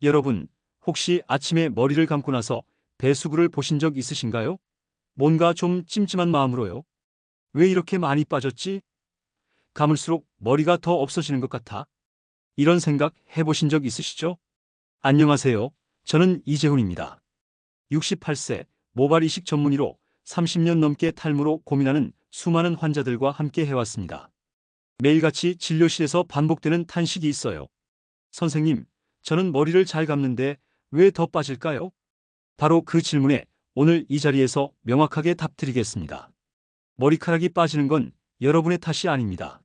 여러분, 혹시 아침에 머리를 감고 나서 배수구를 보신 적 있으신가요? 뭔가 좀 찜찜한 마음으로요. 왜 이렇게 많이 빠졌지? 감을수록 머리가 더 없어지는 것 같아. 이런 생각 해보신 적 있으시죠? 안녕하세요. 저는 이재훈입니다. 68세 모발 이식 전문의로 30년 넘게 탈모로 고민하는 수많은 환자들과 함께 해왔습니다. 매일같이 진료실에서 반복되는 탄식이 있어요. 선생님, 저는 머리를 잘 감는데 왜 더 빠질까요? 바로 그 질문에 오늘 이 자리에서 명확하게 답드리겠습니다. 머리카락이 빠지는 건 여러분의 탓이 아닙니다.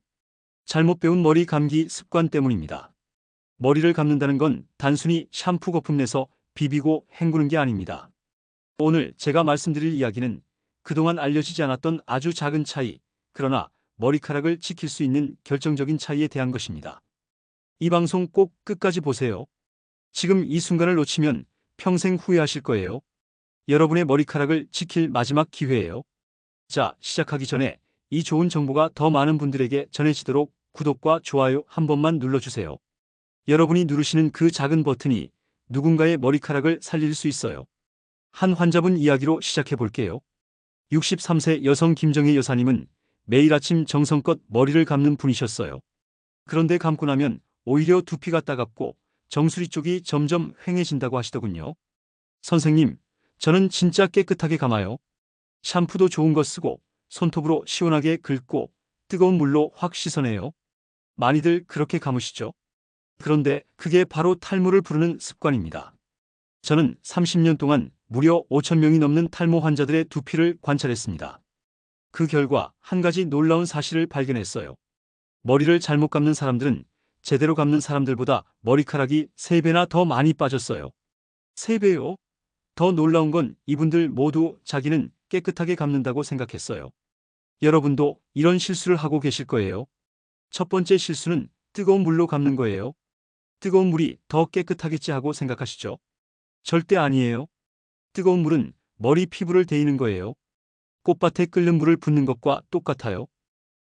잘못 배운 머리 감기 습관 때문입니다. 머리를 감는다는 건 단순히 샴푸 거품 내서 비비고 헹구는 게 아닙니다. 오늘 제가 말씀드릴 이야기는 그동안 알려지지 않았던 아주 작은 차이, 그러나 머리카락을 지킬 수 있는 결정적인 차이에 대한 것입니다. 이 방송 꼭 끝까지 보세요. 지금 이 순간을 놓치면 평생 후회하실 거예요. 여러분의 머리카락을 지킬 마지막 기회예요. 자, 시작하기 전에 이 좋은 정보가 더 많은 분들에게 전해지도록 구독과 좋아요 한 번만 눌러주세요. 여러분이 누르시는 그 작은 버튼이 누군가의 머리카락을 살릴 수 있어요. 한 환자분 이야기로 시작해 볼게요. 63세 여성 김정희 여사님은 매일 아침 정성껏 머리를 감는 분이셨어요. 그런데 감고 나면 오히려 두피가 따갑고 정수리 쪽이 점점 휑해진다고 하시더군요. 선생님, 저는 진짜 깨끗하게 감아요. 샴푸도 좋은 거 쓰고 손톱으로 시원하게 긁고 뜨거운 물로 확 씻어내요. 많이들 그렇게 감으시죠? 그런데 그게 바로 탈모를 부르는 습관입니다. 저는 30년 동안 무려 5,000명이 넘는 탈모 환자들의 두피를 관찰했습니다. 그 결과 한 가지 놀라운 사실을 발견했어요. 머리를 잘못 감는 사람들은 제대로 감는 사람들보다 머리카락이 3배나 더 많이 빠졌어요. 3배요? 더 놀라운 건 이분들 모두 자기는 깨끗하게 감는다고 생각했어요. 여러분도 이런 실수를 하고 계실 거예요. 첫 번째 실수는 뜨거운 물로 감는 거예요. 뜨거운 물이 더 깨끗하겠지 하고 생각하시죠? 절대 아니에요. 뜨거운 물은 머리 피부를 데이는 거예요. 꽃밭에 끓는 물을 붓는 것과 똑같아요.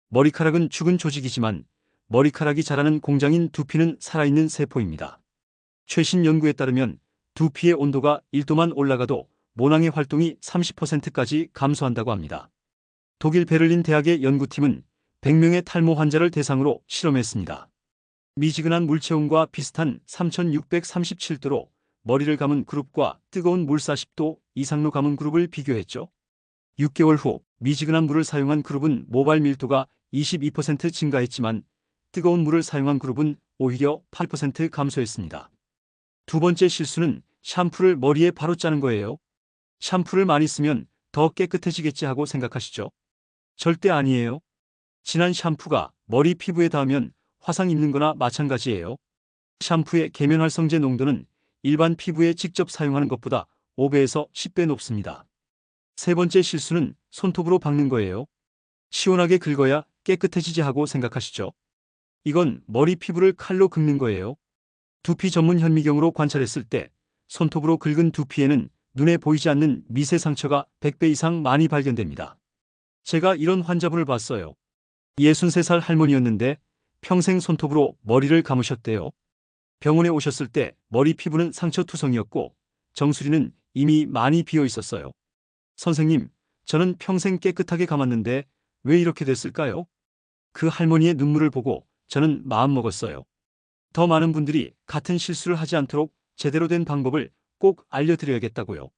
머리카락은 죽은 조직이지만 머리카락이 자라는 공장인 두피는 살아있는 세포입니다. 최신 연구에 따르면 두피의 온도가 1도만 올라가도 모낭의 활동이 30%까지 감소한다고 합니다. 독일 베를린 대학의 연구팀은 100명의 탈모 환자를 대상으로 실험했습니다. 미지근한 물체온과 비슷한 3637도로 머리를 감은 그룹과 뜨거운 물 40도 이상로 감은 그룹을 비교했죠. 6개월 후 미지근한 물을 사용한 그룹은 모발 밀도가 22% 증가했지만 뜨거운 물을 사용한 그룹은 오히려 8% 감소했습니다. 두 번째 실수는 샴푸를 머리에 바로 짜는 거예요. 샴푸를 많이 쓰면 더 깨끗해지겠지 하고 생각하시죠? 절대 아니에요. 진한 샴푸가 머리 피부에 닿으면 화상 입는 거나 마찬가지예요. 샴푸의 계면활성제 농도는 일반 피부에 직접 사용하는 것보다 5배에서 10배 높습니다. 세 번째 실수는 손톱으로 박는 거예요. 시원하게 긁어야 깨끗해지지 하고 생각하시죠? 이건 머리 피부를 칼로 긁는 거예요. 두피 전문 현미경으로 관찰했을 때 손톱으로 긁은 두피에는 눈에 보이지 않는 미세 상처가 100배 이상 많이 발견됩니다. 제가 이런 환자분을 봤어요. 63살 할머니였는데 평생 손톱으로 머리를 감으셨대요. 병원에 오셨을 때 머리 피부는 상처투성이었고 정수리는 이미 많이 비어 있었어요. 선생님, 저는 평생 깨끗하게 감았는데 왜 이렇게 됐을까요? 그 할머니의 눈물을 보고 저는 마음먹었어요. 더 많은 분들이 같은 실수를 하지 않도록 제대로 된 방법을 꼭 알려드려야겠다고요.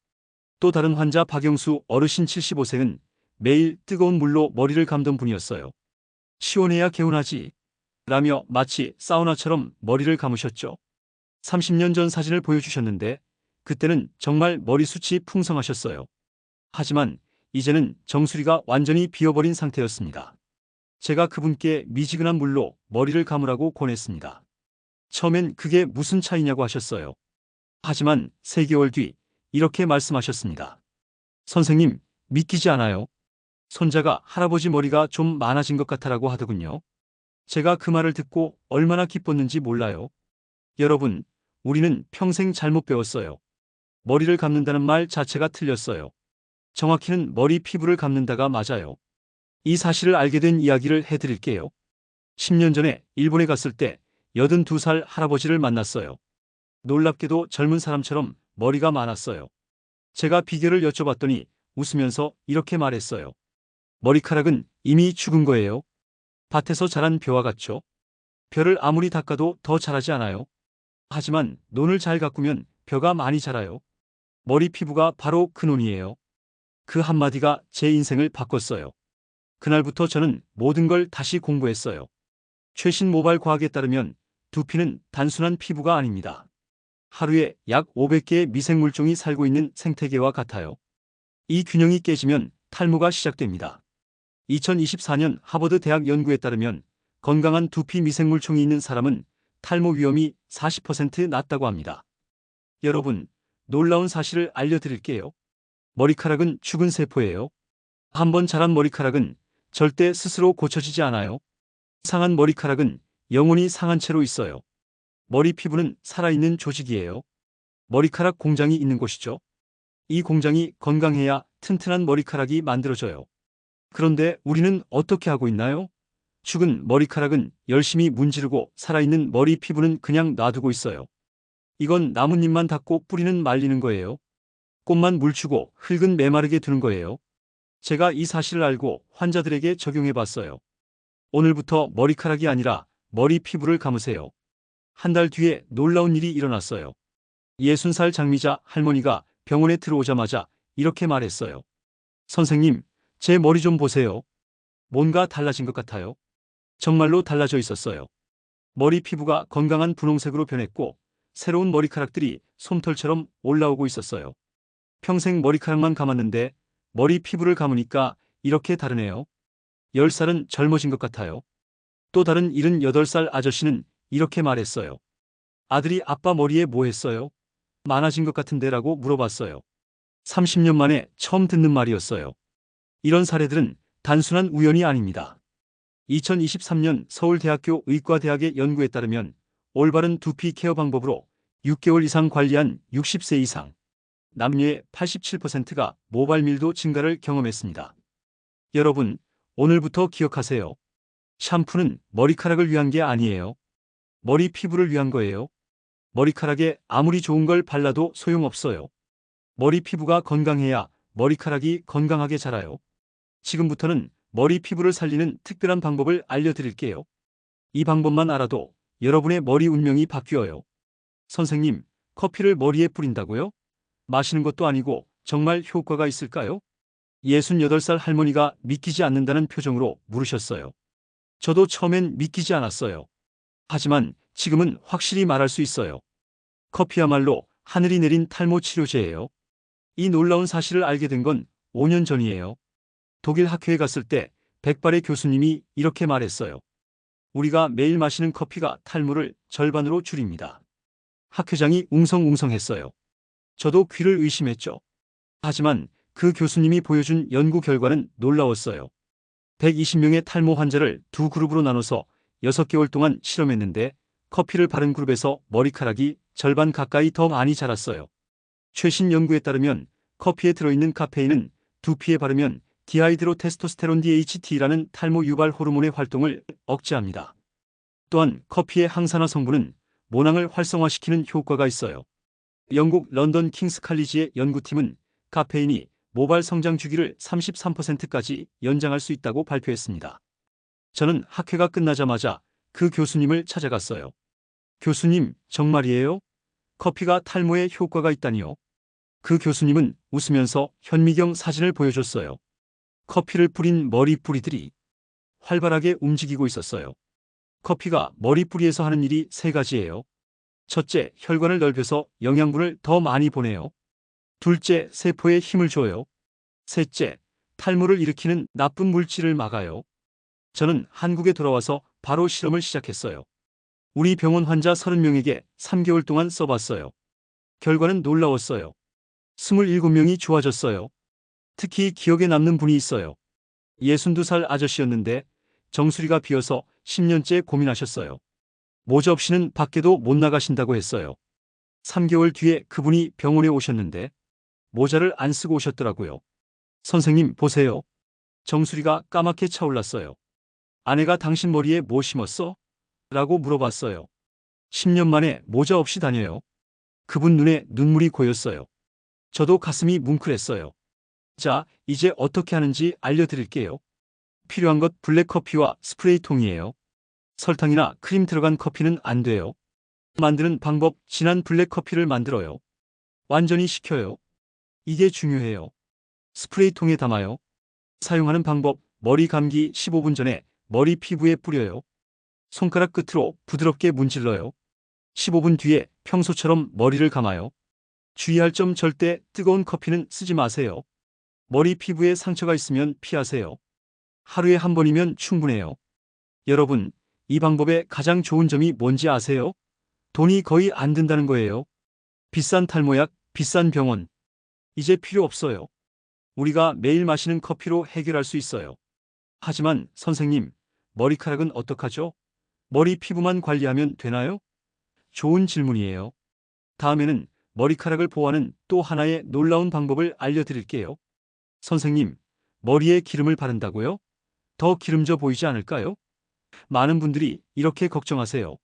또 다른 환자 박영수 어르신 75세는 매일 뜨거운 물로 머리를 감던 분이었어요. 시원해야 개운하지 라며 마치 사우나처럼 머리를 감으셨죠. 30년 전 사진을 보여주셨는데 그때는 정말 머리숱이 풍성하셨어요. 하지만 이제는 정수리가 완전히 비어버린 상태였습니다. 제가 그분께 미지근한 물로 머리를 감으라고 권했습니다. 처음엔 그게 무슨 차이냐고 하셨어요. 하지만 3개월 뒤 이렇게 말씀하셨습니다. 선생님, 믿기지 않아요. 손자가 할아버지 머리가 좀 많아진 것 같아라고 하더군요. 제가 그 말을 듣고 얼마나 기뻤는지 몰라요. 여러분, 우리는 평생 잘못 배웠어요. 머리를 감는다는 말 자체가 틀렸어요. 정확히는 머리 피부를 감는다가 맞아요. 이 사실을 알게 된 이야기를 해드릴게요. 10년 전에 일본에 갔을 때 82살 할아버지를 만났어요. 놀랍게도 젊은 사람처럼 머리가 많았어요. 제가 비결을 여쭤봤더니 웃으면서 이렇게 말했어요. 머리카락은 이미 죽은 거예요. 밭에서 자란 벼와 같죠? 벼를 아무리 닦아도 더 자라지 않아요. 하지만 논을 잘 가꾸면 벼가 많이 자라요. 머리 피부가 바로 그 논이에요. 그 한마디가 제 인생을 바꿨어요. 그날부터 저는 모든 걸 다시 공부했어요. 최신 모발 과학에 따르면 두피는 단순한 피부가 아닙니다. 하루에 약 500개의 미생물종이 살고 있는 생태계와 같아요. 이 균형이 깨지면 탈모가 시작됩니다. 2024년 하버드 대학 연구에 따르면 건강한 두피 미생물종이 있는 사람은 탈모 위험이 40% 낮다고 합니다. 여러분, 놀라운 사실을 알려드릴게요. 머리카락은 죽은 세포예요. 한번 자란 머리카락은 절대 스스로 고쳐지지 않아요. 상한 머리카락은 영원히 상한 채로 있어요. 머리 피부는 살아있는 조직이에요. 머리카락 공장이 있는 곳이죠. 이 공장이 건강해야 튼튼한 머리카락이 만들어져요. 그런데 우리는 어떻게 하고 있나요? 죽은 머리카락은 열심히 문지르고 살아있는 머리 피부는 그냥 놔두고 있어요. 이건 나뭇잎만 닦고 뿌리는 말리는 거예요. 꽃만 물주고 흙은 메마르게 두는 거예요. 제가 이 사실을 알고 환자들에게 적용해 봤어요. 오늘부터 머리카락이 아니라 머리 피부를 감으세요. 한 달 뒤에 놀라운 일이 일어났어요. 60살 장미자 할머니가 병원에 들어오자마자 이렇게 말했어요. 선생님, 제 머리 좀 보세요. 뭔가 달라진 것 같아요. 정말로 달라져 있었어요. 머리 피부가 건강한 분홍색으로 변했고 새로운 머리카락들이 솜털처럼 올라오고 있었어요. 평생 머리카락만 감았는데 머리 피부를 감으니까 이렇게 다르네요. 10살은 젊어진 것 같아요. 또 다른 78살 아저씨는 이렇게 말했어요. 아들이 아빠 머리에 뭐 했어요? 많아진 것 같은데라고 물어봤어요. 30년 만에 처음 듣는 말이었어요. 이런 사례들은 단순한 우연이 아닙니다. 2023년 서울대학교 의과대학의 연구에 따르면 올바른 두피 케어 방법으로 6개월 이상 관리한 60세 이상 남녀의 87%가 모발 밀도 증가를 경험했습니다. 여러분, 오늘부터 기억하세요. 샴푸는 머리카락을 위한 게 아니에요. 머리 피부를 위한 거예요. 머리카락에 아무리 좋은 걸 발라도 소용없어요. 머리 피부가 건강해야 머리카락이 건강하게 자라요. 지금부터는 머리 피부를 살리는 특별한 방법을 알려드릴게요. 이 방법만 알아도 여러분의 머리 운명이 바뀌어요. 선생님, 커피를 머리에 뿌린다고요? 마시는 것도 아니고 정말 효과가 있을까요? 68살 할머니가 믿기지 않는다는 표정으로 물으셨어요. 저도 처음엔 믿기지 않았어요. 하지만 지금은 확실히 말할 수 있어요. 커피야말로 하늘이 내린 탈모 치료제예요. 이 놀라운 사실을 알게 된 건 5년 전이에요. 독일 학교에 갔을 때 백발의 교수님이 이렇게 말했어요. 우리가 매일 마시는 커피가 탈모를 절반으로 줄입니다. 학회장이 웅성웅성했어요. 저도 귀를 의심했죠. 하지만 그 교수님이 보여준 연구 결과는 놀라웠어요. 120명의 탈모 환자를 두 그룹으로 나눠서 6개월 동안 실험했는데 커피를 바른 그룹에서 머리카락이 절반 가까이 더 많이 자랐어요. 최신 연구에 따르면 커피에 들어있는 카페인은 두피에 바르면 디하이드로테스토스테론 DHT라는 탈모 유발 호르몬의 활동을 억제합니다. 또한 커피의 항산화 성분은 모낭을 활성화시키는 효과가 있어요. 영국 런던 킹스 칼리지의 연구팀은 카페인이 모발 성장 주기를 33%까지 연장할 수 있다고 발표했습니다. 저는 학회가 끝나자마자 그 교수님을 찾아갔어요. 교수님, 정말이에요? 커피가 탈모에 효과가 있다니요? 그 교수님은 웃으면서 현미경 사진을 보여줬어요. 커피를 뿌린 머리뿌리들이 활발하게 움직이고 있었어요. 커피가 머리뿌리에서 하는 일이 세 가지예요. 첫째, 혈관을 넓혀서 영양분을 더 많이 보내요. 둘째, 세포에 힘을 줘요. 셋째, 탈모를 일으키는 나쁜 물질을 막아요. 저는 한국에 돌아와서 바로 실험을 시작했어요. 우리 병원 환자 30명에게 3개월 동안 써봤어요. 결과는 놀라웠어요. 27명이 좋아졌어요. 특히 기억에 남는 분이 있어요. 62살 아저씨였는데 정수리가 비어서 10년째 고민하셨어요. 모자 없이는 밖에도 못 나가신다고 했어요. 3개월 뒤에 그분이 병원에 오셨는데 모자를 안 쓰고 오셨더라고요. 선생님, 보세요. 정수리가 까맣게 차올랐어요. 아내가 당신 머리에 뭐 심었어? 라고 물어봤어요. 10년 만에 모자 없이 다녀요. 그분 눈에 눈물이 고였어요. 저도 가슴이 뭉클했어요. 자, 이제 어떻게 하는지 알려드릴게요. 필요한 것 블랙커피와 스프레이통이에요. 설탕이나 크림 들어간 커피는 안 돼요. 만드는 방법 진한 블랙커피를 만들어요. 완전히 식혀요. 이게 중요해요. 스프레이통에 담아요. 사용하는 방법 머리 감기 15분 전에 머리 피부에 뿌려요. 손가락 끝으로 부드럽게 문질러요. 15분 뒤에 평소처럼 머리를 감아요. 주의할 점 절대 뜨거운 커피는 쓰지 마세요. 머리 피부에 상처가 있으면 피하세요. 하루에 한 번이면 충분해요. 여러분, 이 방법의 가장 좋은 점이 뭔지 아세요? 돈이 거의 안 든다는 거예요. 비싼 탈모약, 비싼 병원. 이제 필요 없어요. 우리가 매일 마시는 커피로 해결할 수 있어요. 하지만 선생님, 머리카락은 어떡하죠? 머리 피부만 관리하면 되나요? 좋은 질문이에요. 다음에는 머리카락을 보호하는 또 하나의 놀라운 방법을 알려드릴게요. 선생님, 머리에 기름을 바른다고요? 더 기름져 보이지 않을까요? 많은 분들이 이렇게 걱정하세요.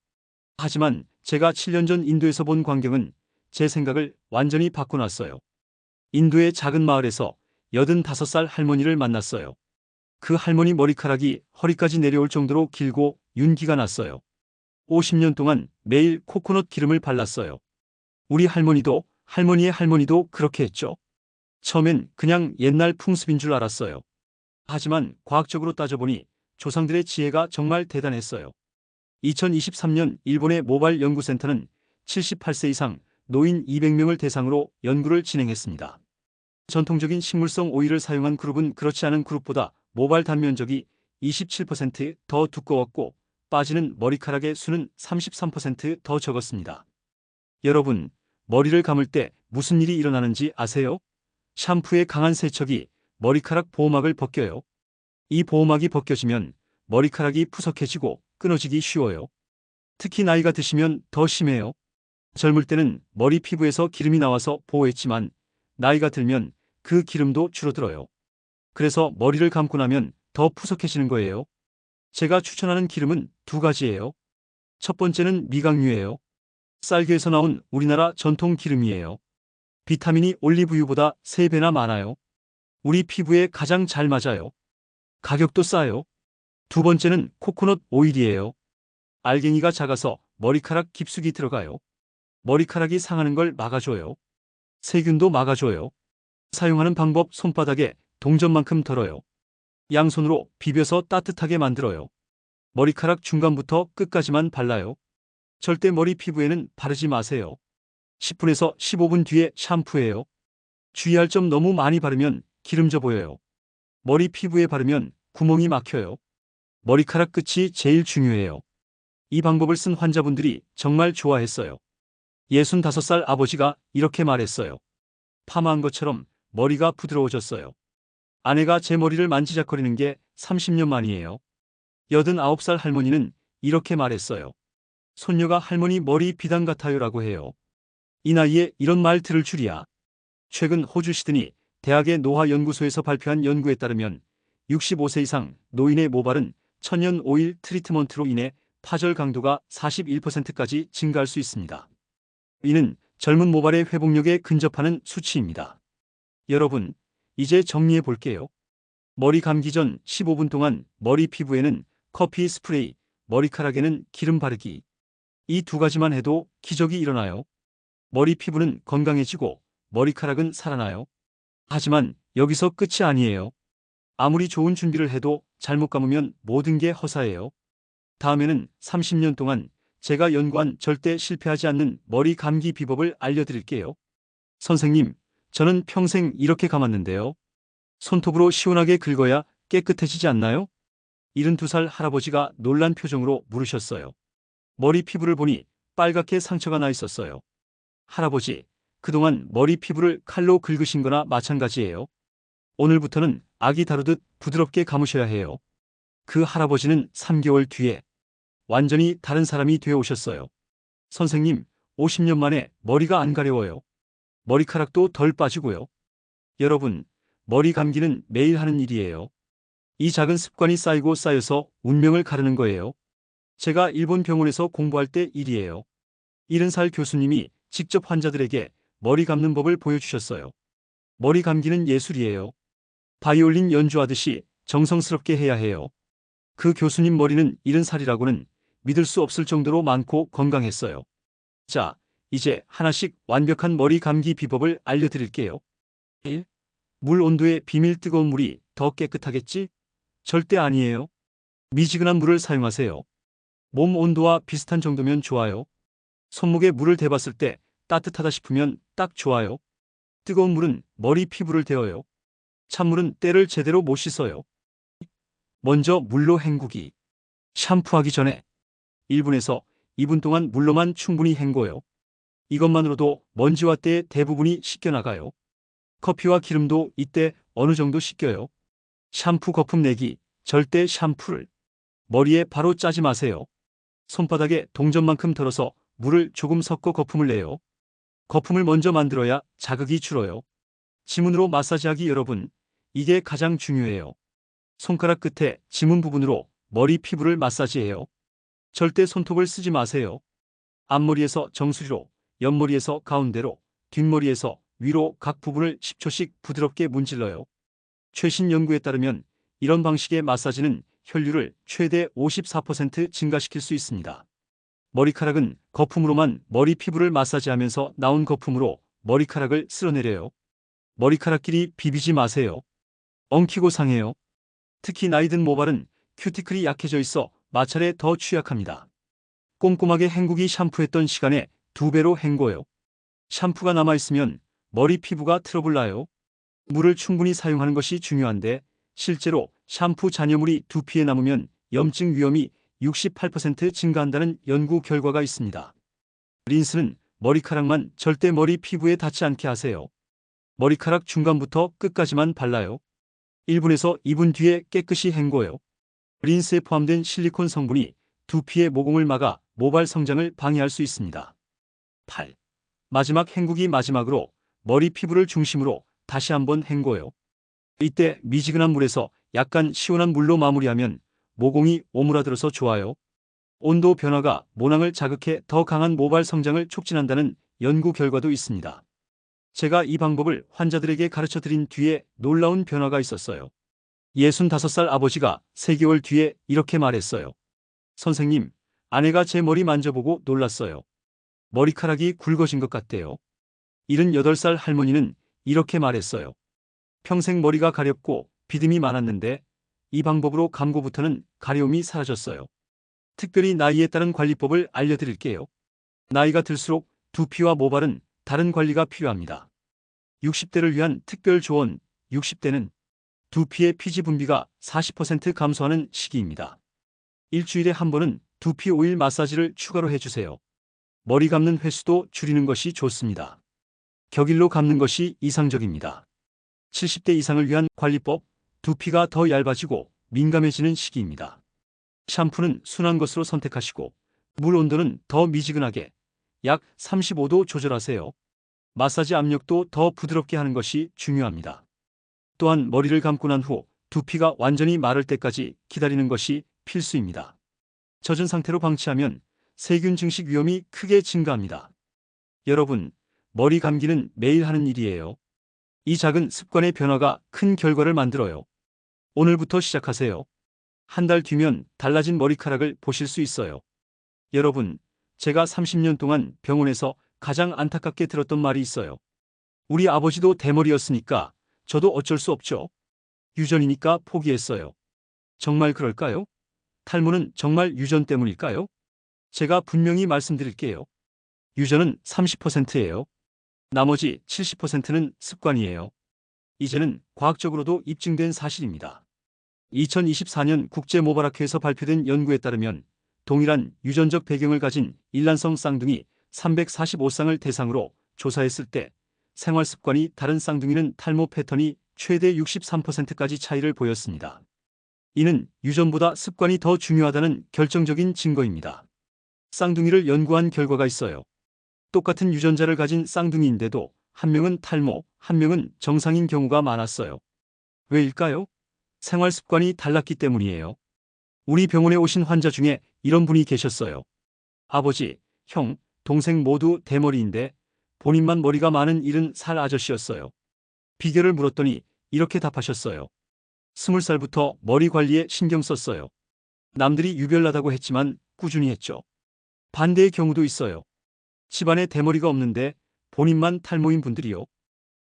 하지만 제가 7년 전 인도에서 본 광경은 제 생각을 완전히 바꿔놨어요. 인도의 작은 마을에서 85살 할머니를 만났어요. 그 할머니 머리카락이 허리까지 내려올 정도로 길고 윤기가 났어요. 50년 동안 매일 코코넛 기름을 발랐어요. 우리 할머니도 할머니의 할머니도 그렇게 했죠. 처음엔 그냥 옛날 풍습인 줄 알았어요. 하지만 과학적으로 따져보니 조상들의 지혜가 정말 대단했어요. 2023년 일본의 모발 연구센터는 78세 이상 노인 200명을 대상으로 연구를 진행했습니다. 전통적인 식물성 오일을 사용한 그룹은 그렇지 않은 그룹보다 모발 단면적이 27%더 두꺼웠고 빠지는 머리카락의 수는 33%더 적었습니다. 여러분, 머리를 감을 때 무슨 일이 일어나는지 아세요? 샴푸의 강한 세척이 머리카락 보호막을 벗겨요. 이 보호막이 벗겨지면 머리카락이 푸석해지고 끊어지기 쉬워요. 특히 나이가 드시면 더 심해요. 젊을 때는 머리 피부에서 기름이 나와서 보호했지만 나이가 들면 그 기름도 줄어들어요. 그래서 머리를 감고 나면 더 푸석해지는 거예요. 제가 추천하는 기름은 두 가지예요. 첫 번째는 미각류예요. 쌀개에서 나온 우리나라 전통 기름이에요. 비타민이 올리브유보다 3배나 많아요. 우리 피부에 가장 잘 맞아요. 가격도 싸요. 두 번째는 코코넛 오일이에요. 알갱이가 작아서 머리카락 깊숙이 들어가요. 머리카락이 상하는 걸 막아줘요. 세균도 막아줘요. 사용하는 방법 손바닥에 동전만큼 덜어요. 양손으로 비벼서 따뜻하게 만들어요. 머리카락 중간부터 끝까지만 발라요. 절대 머리 피부에는 바르지 마세요. 10분에서 15분 뒤에 샴푸해요. 주의할 점 너무 많이 바르면 기름져 보여요. 머리 피부에 바르면 구멍이 막혀요. 머리카락 끝이 제일 중요해요. 이 방법을 쓴 환자분들이 정말 좋아했어요. 65살 아버지가 이렇게 말했어요. 파마한 것처럼 머리가 부드러워졌어요. 아내가 제 머리를 만지작거리는 게 30년 만이에요. 89살 할머니는 이렇게 말했어요. 손녀가 할머니 머리 비단 같아요라고 해요. 이 나이에 이런 말 들을 줄이야. 최근 호주 시드니 대학의 노화연구소에서 발표한 연구에 따르면 65세 이상 노인의 모발은 천연 오일 트리트먼트로 인해 파절 강도가 41%까지 증가할 수 있습니다. 이는 젊은 모발의 회복력에 근접하는 수치입니다. 여러분, 이제 정리해 볼게요. 머리 감기 전 15분 동안 머리 피부에는 커피 스프레이, 머리카락에는 기름 바르기. 이 두 가지만 해도 기적이 일어나요. 머리 피부는 건강해지고 머리카락은 살아나요. 하지만 여기서 끝이 아니에요. 아무리 좋은 준비를 해도 잘못 감으면 모든 게 허사예요. 다음에는 30년 동안 제가 연구한 절대 실패하지 않는 머리 감기 비법을 알려드릴게요. 선생님, 저는 평생 이렇게 감았는데요. 손톱으로 시원하게 긁어야 깨끗해지지 않나요? 72살 할아버지가 놀란 표정으로 물으셨어요. 머리 피부를 보니 빨갛게 상처가 나 있었어요. 할아버지, 그동안 머리 피부를 칼로 긁으신 거나 마찬가지예요. 오늘부터는 아기 다루듯 부드럽게 감으셔야 해요. 그 할아버지는 3개월 뒤에 완전히 다른 사람이 되어 오셨어요. 선생님, 50년 만에 머리가 안 가려워요. 머리카락도 덜 빠지고요. 여러분, 머리 감기는 매일 하는 일이에요. 이 작은 습관이 쌓이고 쌓여서 운명을 가르는 거예요. 제가 일본 병원에서 공부할 때 일이에요. 70살 교수님이 직접 환자들에게 머리 감는 법을 보여주셨어요. 머리 감기는 예술이에요. 바이올린 연주하듯이 정성스럽게 해야 해요. 그 교수님 머리는 70살이라고는 믿을 수 없을 정도로 많고 건강했어요. 자, 이제 하나씩 완벽한 머리 감기 비법을 알려드릴게요. 1. 물 온도의 비밀. 뜨거운 물이 더 깨끗하겠지? 절대 아니에요. 미지근한 물을 사용하세요. 몸 온도와 비슷한 정도면 좋아요. 손목에 물을 대봤을 때 따뜻하다 싶으면 딱 좋아요. 뜨거운 물은 머리 피부를 데워요. 찬물은 때를 제대로 못 씻어요. 먼저 물로 헹구기. 샴푸하기 전에 1분에서 2분 동안 물로만 충분히 헹궈요. 이것만으로도 먼지와 때의 대부분이 씻겨나가요. 커피와 기름도 이때 어느 정도 씻겨요. 샴푸 거품 내기. 절대 샴푸를 머리에 바로 짜지 마세요. 손바닥에 동전만큼 덜어서 물을 조금 섞어 거품을 내요. 거품을 먼저 만들어야 자극이 줄어요. 지문으로 마사지하기. 여러분, 이게 가장 중요해요. 손가락 끝에 지문 부분으로 머리 피부를 마사지해요. 절대 손톱을 쓰지 마세요. 앞머리에서 정수리로, 옆머리에서 가운데로, 뒷머리에서 위로 각 부분을 10초씩 부드럽게 문질러요. 최신 연구에 따르면 이런 방식의 마사지는 혈류를 최대 54% 증가시킬 수 있습니다. 머리카락은 거품으로만 머리 피부를 마사지하면서 나온 거품으로 머리카락을 쓸어내려요. 머리카락끼리 비비지 마세요. 엉키고 상해요. 특히 나이 든 모발은 큐티클이 약해져 있어 마찰에 더 취약합니다. 꼼꼼하게 헹구기. 샴푸했던 시간에 2배로 헹궈요. 샴푸가 남아있으면 머리 피부가 트러블 나요. 물을 충분히 사용하는 것이 중요한데 실제로 샴푸 잔여물이 두피에 남으면 염증 위험이 68% 증가한다는 연구 결과가 있습니다. 린스는 머리카락만 절대 머리 피부에 닿지 않게 하세요. 머리카락 중간부터 끝까지만 발라요. 1분에서 2분 뒤에 깨끗이 헹궈요. 린스에 포함된 실리콘 성분이 두피의 모공을 막아 모발 성장을 방해할 수 있습니다. 8. 마지막 헹구기. 마지막으로 머리 피부를 중심으로 다시 한번 헹궈요. 이때 미지근한 물에서 약간 시원한 물로 마무리하면 모공이 오므라들어서 좋아요. 온도 변화가 모낭을 자극해 더 강한 모발 성장을 촉진한다는 연구 결과도 있습니다. 제가 이 방법을 환자들에게 가르쳐 드린 뒤에 놀라운 변화가 있었어요. 65살 아버지가 3개월 뒤에 이렇게 말했어요. 선생님, 아내가 제 머리 만져보고 놀랐어요. 머리카락이 굵어진 것 같대요. 78살 할머니는 이렇게 말했어요. 평생 머리가 가렵고 비듬이 많았는데 이 방법으로 감고부터는 가려움이 사라졌어요. 특별히 나이에 따른 관리법을 알려드릴게요. 나이가 들수록 두피와 모발은 다른 관리가 필요합니다. 60대를 위한 특별 조언. 60대는 두피의 피지 분비가 40% 감소하는 시기입니다. 일주일에 한 번은 두피 오일 마사지를 추가로 해주세요. 머리 감는 횟수도 줄이는 것이 좋습니다. 격일로 감는 것이 이상적입니다. 70대 이상을 위한 관리법. 두피가 더 얇아지고 민감해지는 시기입니다. 샴푸는 순한 것으로 선택하시고 물 온도는 더 미지근하게 약 35도 조절하세요. 마사지 압력도 더 부드럽게 하는 것이 중요합니다. 또한 머리를 감고 난 후 두피가 완전히 마를 때까지 기다리는 것이 필수입니다. 젖은 상태로 방치하면 세균 증식 위험이 크게 증가합니다. 여러분, 머리 감기는 매일 하는 일이에요. 이 작은 습관의 변화가 큰 결과를 만들어요. 오늘부터 시작하세요. 한 달 뒤면 달라진 머리카락을 보실 수 있어요. 여러분, 제가 30년 동안 병원에서 가장 안타깝게 들었던 말이 있어요. 우리 아버지도 대머리였으니까 저도 어쩔 수 없죠. 유전이니까 포기했어요. 정말 그럴까요? 탈모는 정말 유전 때문일까요? 제가 분명히 말씀드릴게요. 유전은 30%예요. 나머지 70%는 습관이에요. 이제는 과학적으로도 입증된 사실입니다. 2024년 국제모발학회에서 발표된 연구에 따르면 동일한 유전적 배경을 가진 일란성 쌍둥이 345쌍을 대상으로 조사했을 때 생활 습관이 다른 쌍둥이는 탈모 패턴이 최대 63%까지 차이를 보였습니다. 이는 유전보다 습관이 더 중요하다는 결정적인 증거입니다. 쌍둥이를 연구한 결과가 있어요. 똑같은 유전자를 가진 쌍둥이인데도 한 명은 탈모, 한 명은 정상인 경우가 많았어요. 왜일까요? 생활 습관이 달랐기 때문이에요. 우리 병원에 오신 환자 중에 이런 분이 계셨어요. 아버지, 형, 동생 모두 대머리인데 본인만 머리가 많은 70살 아저씨였어요. 비결을 물었더니 이렇게 답하셨어요. 20살부터 머리 관리에 신경 썼어요. 남들이 유별나다고 했지만 꾸준히 했죠. 반대의 경우도 있어요. 집안에 대머리가 없는데 본인만 탈모인 분들이요.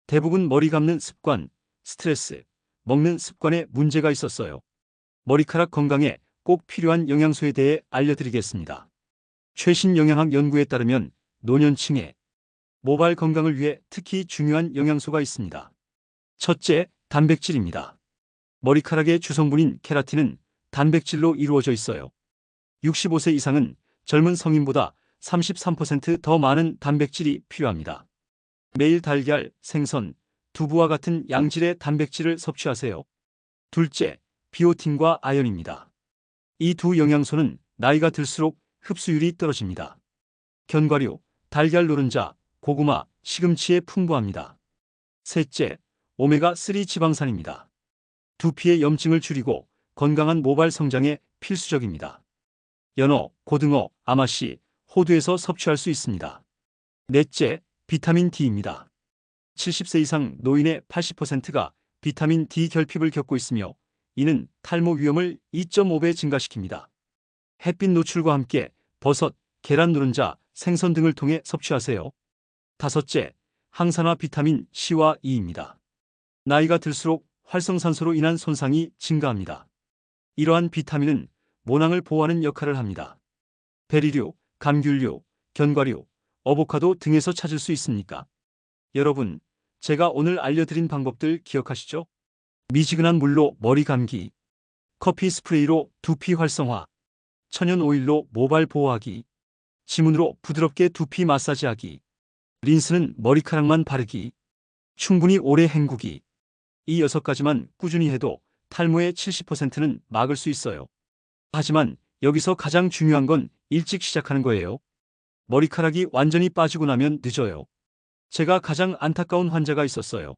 대부분 머리 감는 습관, 스트레스, 먹는 습관에 문제가 있었어요. 머리카락 건강에 꼭 필요한 영양소에 대해 알려드리겠습니다. 최신 영양학 연구에 따르면 노년층의 모발 건강을 위해 특히 중요한 영양소가 있습니다. 첫째, 단백질입니다. 머리카락의 주성분인 케라틴은 단백질로 이루어져 있어요. 65세 이상은 젊은 성인보다 33%더 많은 단백질이 필요합니다. 매일 달걀, 생선, 두부와 같은 양질의 단백질을 섭취하세요. 둘째, 비오틴과 아연입니다. 이 두 영양소는 나이가 들수록 흡수율이 떨어집니다. 견과류, 달걀 노른자, 고구마, 시금치에 풍부합니다. 셋째, 오메가3 지방산입니다. 두피의 염증을 줄이고 건강한 모발 성장에 필수적입니다. 연어, 고등어, 아마씨, 호두에서 섭취할 수 있습니다. 넷째, 비타민 D입니다. 70세 이상 노인의 80%가 비타민 D 결핍을 겪고 있으며 이는 탈모 위험을 2.5배 증가시킵니다. 햇빛 노출과 함께 버섯, 계란 노른자, 생선 등을 통해 섭취하세요. 다섯째, 항산화 비타민 C와 E입니다. 나이가 들수록 활성산소로 인한 손상이 증가합니다. 이러한 비타민은 모낭을 보호하는 역할을 합니다. 베리류, 감귤류, 견과류, 어보카도 등에서 찾을 수 있습니까? 여러분, 제가 오늘 알려드린 방법들 기억하시죠? 미지근한 물로 머리 감기, 커피 스프레이로 두피 활성화, 천연 오일로 모발 보호하기, 지문으로 부드럽게 두피 마사지하기, 린스는 머리카락만 바르기, 충분히 오래 헹구기. 이 6가지만 꾸준히 해도 탈모의 70%는 막을 수 있어요. 하지만 여기서 가장 중요한 건 일찍 시작하는 거예요. 머리카락이 완전히 빠지고 나면 늦어요. 제가 가장 안타까운 환자가 있었어요.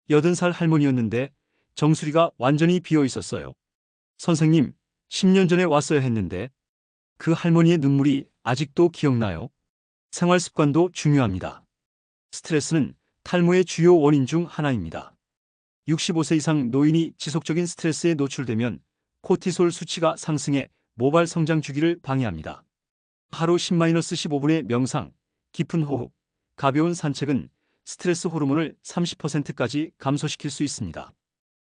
80살 할머니였는데 정수리가 완전히 비어 있었어요. 선생님, 10년 전에 왔어야 했는데 그 할머니의 눈물이 아직도 기억나요. 생활 습관도 중요합니다. 스트레스는 탈모의 주요 원인 중 하나입니다. 65세 이상 노인이 지속적인 스트레스에 노출되면 코티솔 수치가 상승해 모발 성장 주기를 방해합니다. 하루 10-15분의 명상, 깊은 호흡, 가벼운 산책은 스트레스 호르몬을 30%까지 감소시킬 수 있습니다.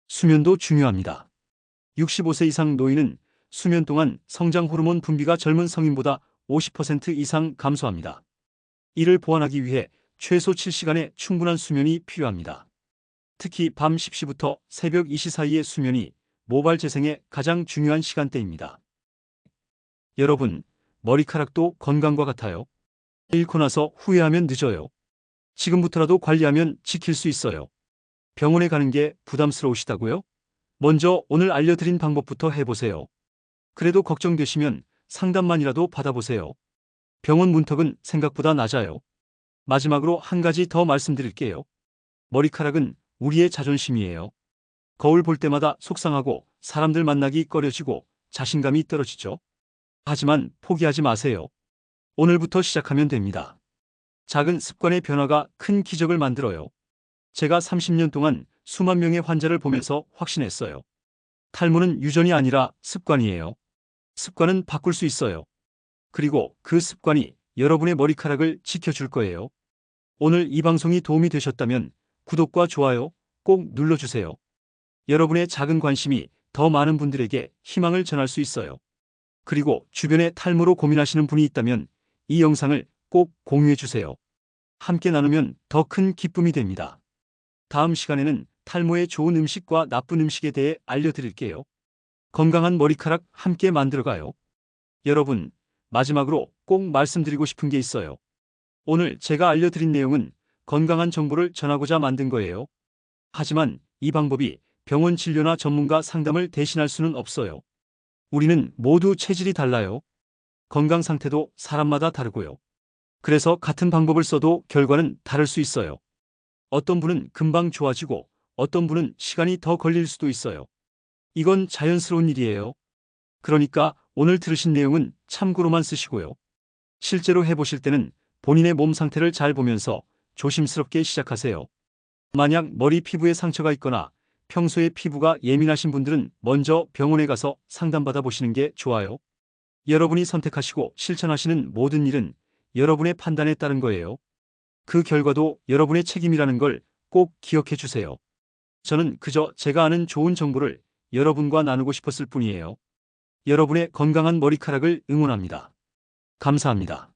수면도 중요합니다. 65세 이상 노인은 수면 동안 성장 호르몬 분비가 젊은 성인보다 50% 이상 감소합니다. 이를 보완하기 위해 최소 7시간의 충분한 수면이 필요합니다. 특히 밤 10시부터 새벽 2시 사이의 수면이 모발 재생에 가장 중요한 시간대입니다. 여러분, 머리카락도 건강과 같아요. 잃고 나서 후회하면 늦어요. 지금부터라도 관리하면 지킬 수 있어요. 병원에 가는 게 부담스러우시다고요? 먼저 오늘 알려드린 방법부터 해보세요. 그래도 걱정되시면 상담만이라도 받아보세요. 병원 문턱은 생각보다 낮아요. 마지막으로 한 가지 더 말씀드릴게요. 머리카락은 우리의 자존심이에요. 거울 볼 때마다 속상하고 사람들 만나기 꺼려지고 자신감이 떨어지죠. 하지만 포기하지 마세요. 오늘부터 시작하면 됩니다. 작은 습관의 변화가 큰 기적을 만들어요. 제가 30년 동안 수만 명의 환자를 보면서 확신했어요. 탈모는 유전이 아니라 습관이에요. 습관은 바꿀 수 있어요. 그리고 그 습관이 여러분의 머리카락을 지켜줄 거예요. 오늘 이 방송이 도움이 되셨다면 구독과 좋아요 꼭 눌러주세요. 여러분의 작은 관심이 더 많은 분들에게 희망을 전할 수 있어요. 그리고 주변에 탈모로 고민하시는 분이 있다면 이 영상을 꼭 공유해주세요. 함께 나누면 더 큰 기쁨이 됩니다. 다음 시간에는 탈모의 좋은 음식과 나쁜 음식에 대해 알려드릴게요. 건강한 머리카락 함께 만들어가요. 여러분, 마지막으로 꼭 말씀드리고 싶은 게 있어요. 오늘 제가 알려드린 내용은 건강한 정보를 전하고자 만든 거예요. 하지만 이 방법이 병원 진료나 전문가 상담을 대신할 수는 없어요. 우리는 모두 체질이 달라요. 건강 상태도 사람마다 다르고요. 그래서 같은 방법을 써도 결과는 다를 수 있어요. 어떤 분은 금방 좋아지고 어떤 분은 시간이 더 걸릴 수도 있어요. 이건 자연스러운 일이에요. 그러니까 오늘 들으신 내용은 참고로만 쓰시고요. 실제로 해보실 때는 본인의 몸 상태를 잘 보면서 조심스럽게 시작하세요. 만약 머리 피부에 상처가 있거나 평소에 피부가 예민하신 분들은 먼저 병원에 가서 상담받아 보시는 게 좋아요. 여러분이 선택하시고 실천하시는 모든 일은 여러분의 판단에 따른 거예요. 그 결과도 여러분의 책임이라는 걸 꼭 기억해 주세요. 저는 그저 제가 아는 좋은 정보를 여러분과 나누고 싶었을 뿐이에요. 여러분의 건강한 머리카락을 응원합니다. 감사합니다.